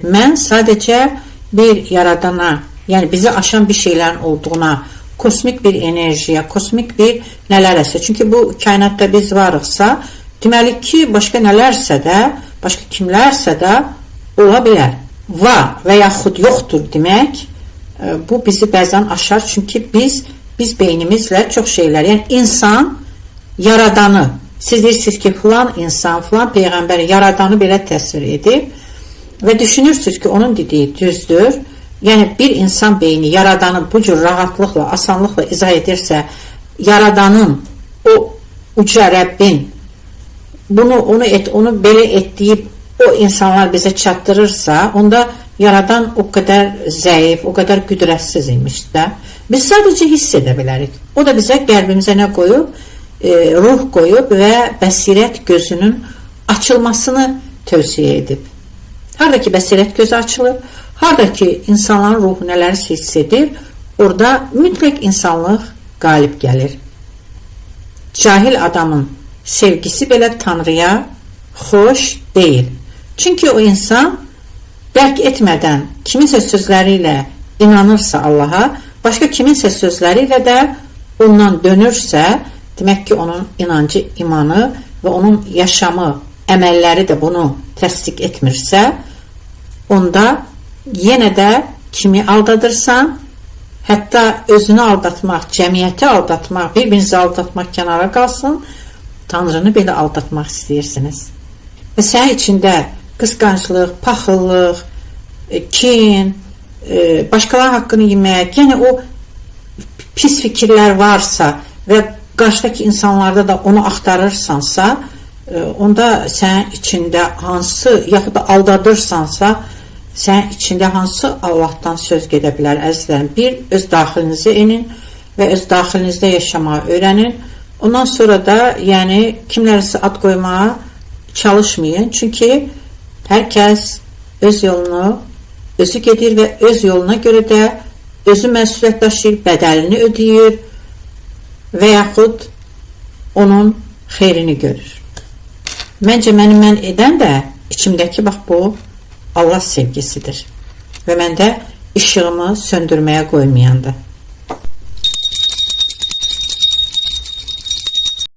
Mən sadəcə bir yaradana, yəni bizi aşan bir şeylərin olduğuna, kosmik bir enerjiya, kosmik bir nələrəsə. Çünki bu kainatda biz varıqsa, deməli ki, başqa nələrsə də, başqa kimlərsə də ola bilər. Var və yaxud yoxdur demək, bu bizi bəzən aşar. Çünki biz beynimizlə çox şeylər, yəni insan yaradanı, siz deyirsiniz ki, filan insan, filan peyğəmbər yaradanı belə təsvir edib və düşünürsünüz ki, onun dediyi düzdür. Yəni bir insan beyni yaradanı bu cür rahatlıqla, asanlıqla izah edirsə, yaradanın, o uca Rəbbin onu belə etdiyib o insanlar bizə çatdırırsa, onda yaradan o qədər zəif, o qədər qüdrətsiz imiş də. Biz sadəcə hiss edə bilərik. O da bizə qəlbimizə nə qoyub? Ruh qoyub və bəsirət gözünün açılmasını tövsiyə edib. Harada ki bəsirət gözü açılır, harada ki insanların ruhu nələri hiss edir, orada mütləq insanlıq qalib gəlir. Cahil adamın sevgisi belə Tanrıya xoş deyil. Çünki o insan dərk etmədən kiminsə sözləri ilə inanırsa Allaha, başqa kiminsə sözləri ilə də ondan dönürsə, demək ki, onun inancı, imanı və onun yaşamı, əməlləri də bunu təsdiq etmirsə, onda yenə də kimi aldadırsan, hətta özünü aldatmaq, cəmiyyəti aldatmaq, bir-birinizi aldatmaq kənara qalsın, Tanrını belə aldatmaq istəyirsiniz. Və sənin içində qısqanclıq, paxıllıq, kin, başqalarının haqqını yemək, yəni o pis fikirlər varsa və qarşıdakı insanlarda da onu axtarırsansa, onda sənin içində hansı, yaxud da aldadırsansa, sənin içində hansı Allahdan söz gedə bilər, əzizlərim? Bir, öz daxilinizə inin və öz daxilinizdə yaşamağı öyrənin. Ondan sonra da, yəni, kimlərsə ad qoymağa çalışmayın. Çünki hər kəs öz yolunu özü gedir və öz yoluna görə də özü məsuliyyət daşıyır, bədəlini ödəyir və yaxud onun xeyrini görür. Məncə mən edən də içimdəki bax bu Allah sevgisidir və məndə işığımı söndürməyə qoymayandır.